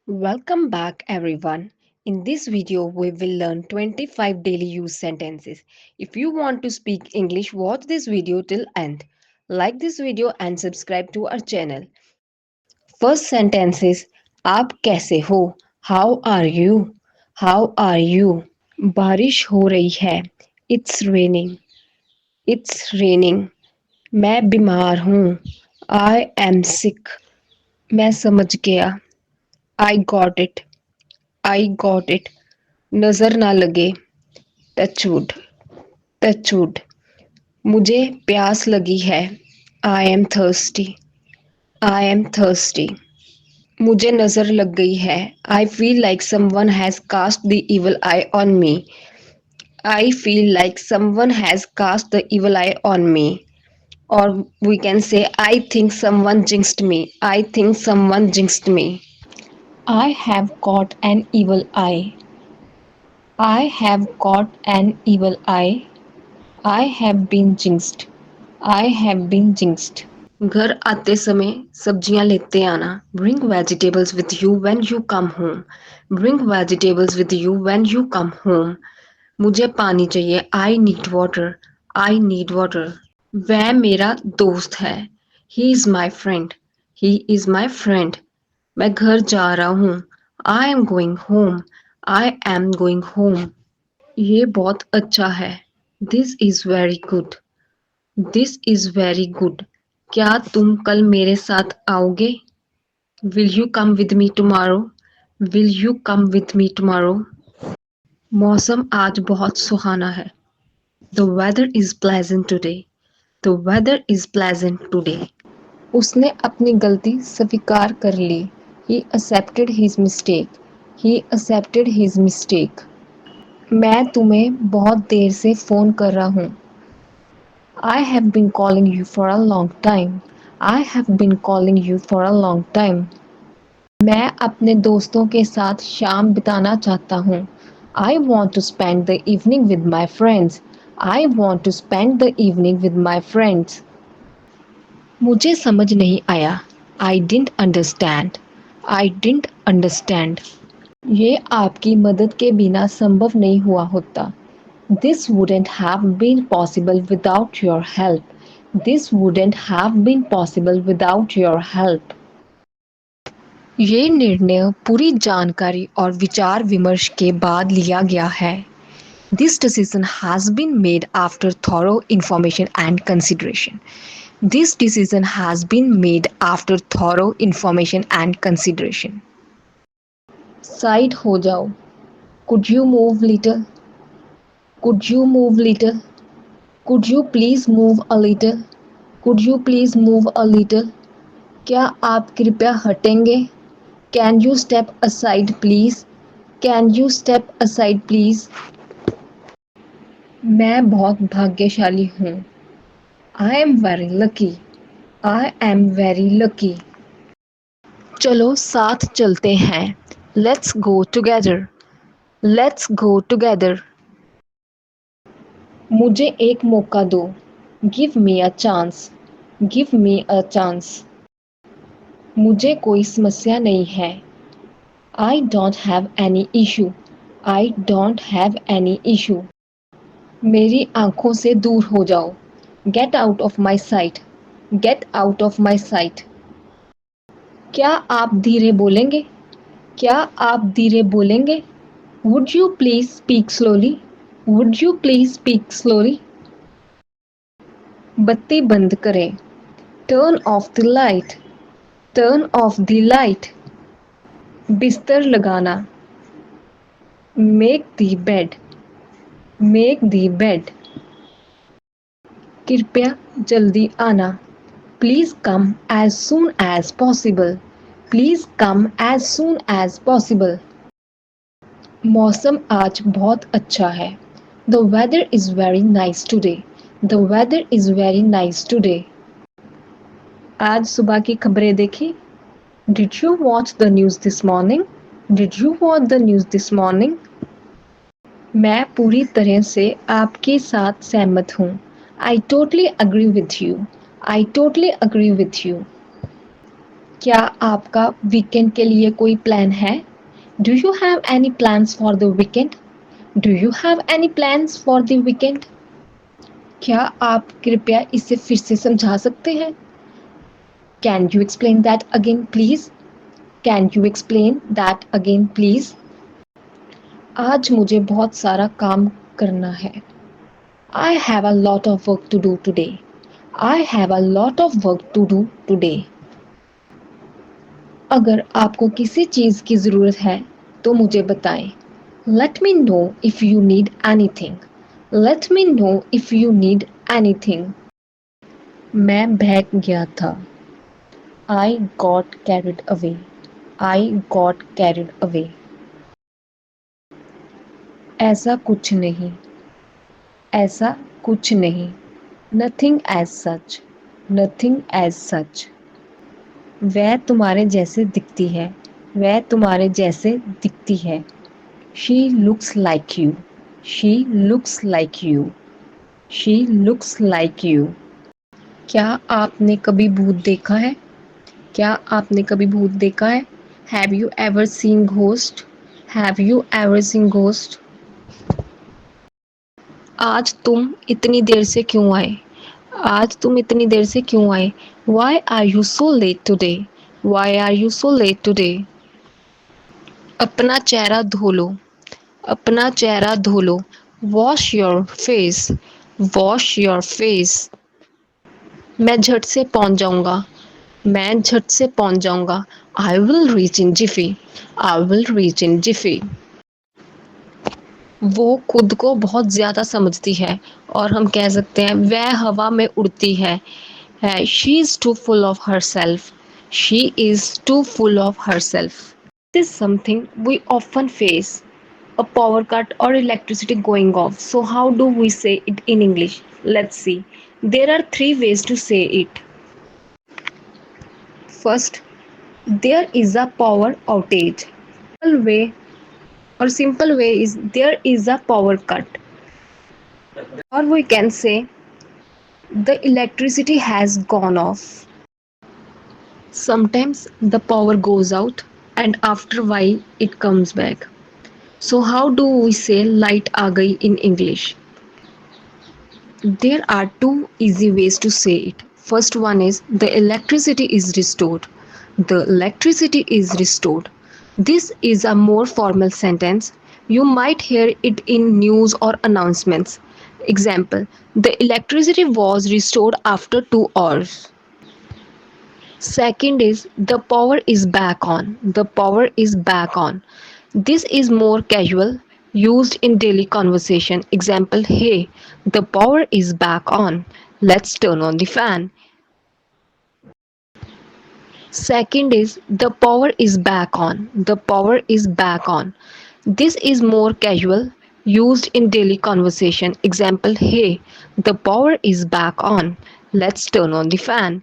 Welcome back, everyone. In this video, we will learn 25 daily use sentences. If you want to speak English, watch this video till end. Like this video and subscribe to our channel. First sentence is आप कैसे हो? How are you? How are you? बारिश हो रही है. It's raining. It's raining. मैं बीमार हूँ. I am sick. मैं समझ गया. I got it. I got it. नजर ना लगे. टचवुड. टचवुड. मुझे प्यास लगी है. I am thirsty. I am thirsty. मुझे नजर लग गई है. I feel like someone has cast the evil eye on me. I feel like someone has cast the evil eye on me. Or we can say, I think someone jinxed me. I think someone jinxed me. I have got an evil eye. I have got an evil eye. I have been jinxed. I have been jinxed. घर आते समय सब्जियां लेते आना. Bring vegetables with you when you come home. Bring vegetables with you when you come home. मुझे पानी चाहिए. I need water. I need water. वह मेरा दोस्त है. He is my friend. He is my friend. मैं घर जा रहा हूँ. I am going home. I am going home. ये बहुत अच्छा है. This is very good. This is very good. क्या तुम कल मेरे साथ आओगे? Will you come with me tomorrow? Will you come with me tomorrow? मौसम आज बहुत सुहाना है. The weather is pleasant today. The weather is pleasant today. उसने अपनी गलती स्वीकार कर ली. He accepted his mistake. He accepted his mistake. मैं तुम्हें बहुत देर से फ़ोन कर रहा हूँ. I have been calling you for a long time. I have been calling you for a long time. मैं अपने दोस्तों के साथ शाम बिताना चाहता हूँ. I want to spend the evening with my friends. I want to spend the evening with my friends. मुझे समझ नहीं आया. I didn't understand. I didn't understand. ये आपकी मदद के बिना संभव नहीं हुआ होता. This wouldn't have been possible without your help. This wouldn't have been possible without your help. ये निर्णय पूरी जानकारी और विचार विमर्श के बाद लिया गया है. This decision has been made after thorough information and consideration. This decision has been made after thorough information and consideration. Side हो जाओ. Could you move little? Could you move little? Could you please move a little? Could you please move a little? क्या आप कृपया हटेंगे? Can you step aside please? Can you step aside please? मैं बहुत भाग्यशाली हूँ. I am very lucky. I am very lucky. चलो साथ चलते हैं. Let's go together. Let's go together. मुझे एक मौका दो. Give me a chance. Give me a chance. मुझे कोई समस्या नहीं है. I don't have any issue. I don't have any issue. मेरी आँखों से दूर हो जाओ. Get out of my sight. Get out of my sight. क्या आप धीरे बोलेंगे? क्या आप धीरे बोलेंगे? Would you please speak slowly? Would you please speak slowly? बत्ती बंद करें. Turn off the light. Turn off the light. बिस्तर लगाना. Make the bed. Make the bed. कृपया जल्दी आना. Please come as soon as possible. Please come as soon as possible. मौसम आज बहुत अच्छा है. The weather is very nice today. The weather is very nice today. आज सुबह की खबरें देखी? Did you watch the news this morning? Did you watch the news this morning? मैं पूरी तरह से आपके साथ सहमत हूँ. I totally agree with you. I totally agree with you. क्या आपका वीकेंड के लिए कोई प्लान है? Do you have any plans for the weekend? Do you have any plans for the weekend? क्या आप कृपया इसे फिर से समझा सकते हैं? Can you explain that again please? Can you explain that again please? आज मुझे बहुत सारा काम करना है। I have a lot of work to do today. I have a lot of work to do today. अगर आपको किसी चीज़ की ज़रूरत है तो मुझे बताएं। Let me know if you need anything. Let me know if you need anything. मैं बहक गया था। I got carried away. I got carried away. ऐसा कुछ नहीं। ऐसा कुछ नहीं। Nothing as such. Nothing as such. वह तुम्हारे जैसे दिखती है। वह तुम्हारे जैसे दिखती है। She looks like you. She looks like you. She looks like you. क्या आपने कभी भूत देखा है? क्या आपने कभी भूत देखा है? Have you ever seen ghost? Have you ever seen ghost? आज तुम इतनी देर से क्यों आए? आज तुम इतनी देर से क्यों आए? Why are you so late today? Why are you so late today? अपना चेहरा धो लो। अपना चेहरा धो लो। Wash your face. Wash your face. मैं झट से पहुंच जाऊंगा। मैं झट से पहुंच जाऊंगा। I will reach in Zifi. I will reach इन जिफी। वो खुद को बहुत ज़्यादा समझती है और हम कह सकते हैं वह हवा में उड़ती है। She is too full of herself. She is too full of herself. This is something we often face, a power cut or electricity going off. So, how do we say it in English? Let's see. There are three ways to say it. First, there is a power outage. Simple way is there is a power cut. Or we can say the electricity has gone off. Sometimes the power goes out and after a while it comes back. So how do we say light aa gayi in English? There are two easy ways to say it. First one is the electricity is restored. The electricity is restored. This is a more formal sentence. You might hear it in news or announcements. Example, the electricity was restored after 2 hours. Second is the power is back on. The power is back on. This is more casual, used in daily conversation. Example, hey, the power is back on. Let's turn on the fan. Second is the power is back on. The power is back on. This is more casual, used in daily conversation. Example, hey, the power is back on. Let's turn on the fan.